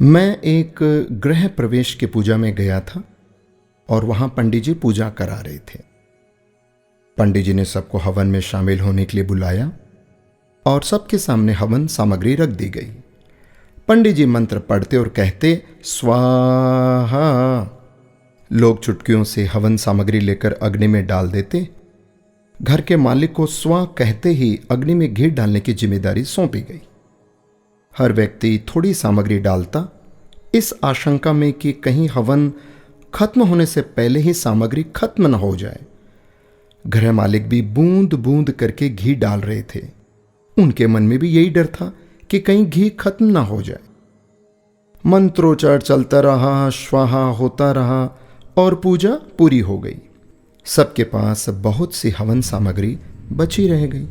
मैं एक गृह प्रवेश के पूजा में गया था और वहां पंडित जी पूजा करा रहे थे। पंडित जी ने सबको हवन में शामिल होने के लिए बुलाया और सबके सामने हवन सामग्री रख दी गई। पंडित जी मंत्र पढ़ते और कहते स्वाहा। लोग चुटकियों से हवन सामग्री लेकर अग्नि में डाल देते। घर के मालिक को स्वा कहते ही अग्नि में घी डालने की जिम्मेदारी सौंपी गई। हर व्यक्ति थोड़ी सामग्री डालता, इस आशंका में कि कहीं हवन खत्म होने से पहले ही सामग्री खत्म न हो जाए। गृह मालिक भी बूंद बूंद करके घी डाल रहे थे। उनके मन में भी यही डर था कि कहीं घी खत्म ना हो जाए। मंत्रोच्चार चलता रहा, स्वाहा होता रहा और पूजा पूरी हो गई। सबके पास बहुत सी हवन सामग्री बची रह गई।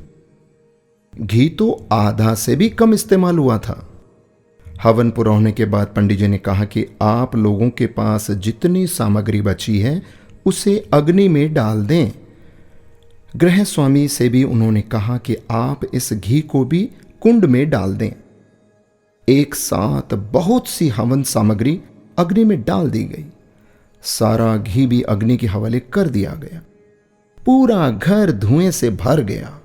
घी तो आधा से भी कम इस्तेमाल हुआ था। हवन पूरा होने के बाद पंडित जी ने कहा कि आप लोगों के पास जितनी सामग्री बची है उसे अग्नि में डाल दें। गृह स्वामी से भी उन्होंने कहा कि आप इस घी को भी कुंड में डाल दें। एक साथ बहुत सी हवन सामग्री अग्नि में डाल दी गई। सारा घी भी अग्नि के हवाले कर दिया गया। पूरा घर धुएं से भर गया।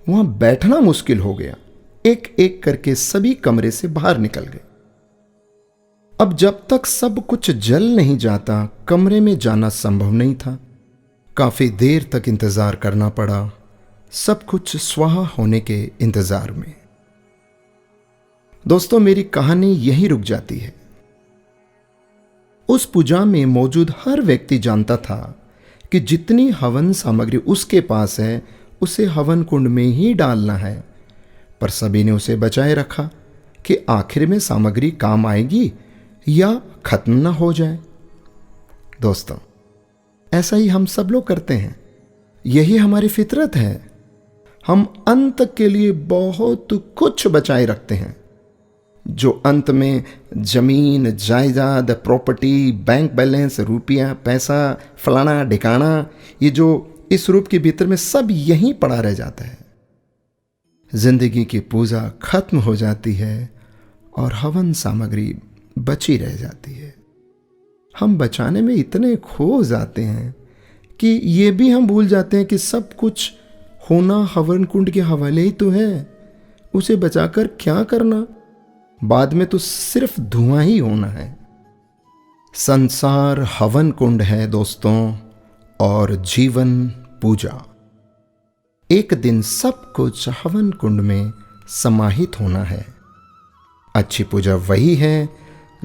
वहां बैठना मुश्किल हो गया। एक एक करके सभी कमरे से बाहर निकल गए। अब जब तक सब कुछ जल नहीं जाता, कमरे में जाना संभव नहीं था। काफी देर तक इंतजार करना पड़ा, सब कुछ स्वाहा होने के इंतजार में। दोस्तों, मेरी कहानी यहीं रुक जाती है। उस पूजा में मौजूद हर व्यक्ति जानता था कि जितनी हवन सामग्री उसके पास है उसे हवन कुंड में ही डालना है, पर सभी ने उसे बचाए रखा कि आखिर में सामग्री काम आएगी या खत्म ना हो जाए। दोस्तों, ऐसा ही हम सब लोग करते हैं। यही हमारी फितरत है। हम अंत के लिए बहुत कुछ बचाए रखते हैं, जो अंत में जमीन, जायदाद, प्रॉपर्टी, बैंक बैलेंस, रुपया, पैसा, फलाना ढिकाना, ये जो इस रूप के भीतर में सब यहीं पड़ा रह जाता है। जिंदगी की पूजा खत्म हो जाती है और हवन सामग्री बची रह जाती है। हम बचाने में इतने खो जाते हैं कि ये भी हम भूल जाते हैं कि सब कुछ होना हवन कुंड के हवाले ही तो है। उसे बचाकर क्या करना, बाद में तो सिर्फ धुआं ही होना है। संसार हवन कुंड है दोस्तों, और जीवन पूजा। एक दिन सब कुछ हवन कुंड में समाहित होना है। अच्छी पूजा वही है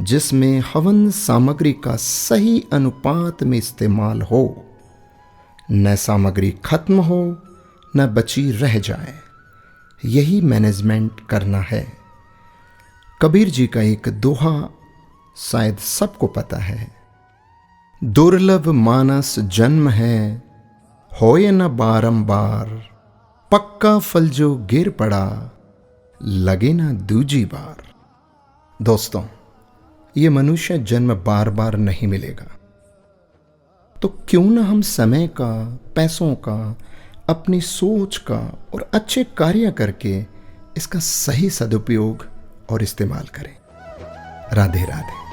जिसमें हवन सामग्री का सही अनुपात में इस्तेमाल हो, न सामग्री खत्म हो न बची रह जाए। यही मैनेजमेंट करना है। कबीर जी का एक दोहा शायद सबको पता है, दुर्लभ मानस जन्म है, होए न बारंबार, पक्का फल जो गिर पड़ा, लगे ना दूजी बार। दोस्तों, ये मनुष्य जन्म बार बार नहीं मिलेगा, तो क्यों ना हम समय का, पैसों का, अपनी सोच का और अच्छे कार्य करके इसका सही सदुपयोग और इस्तेमाल करें। राधे राधे।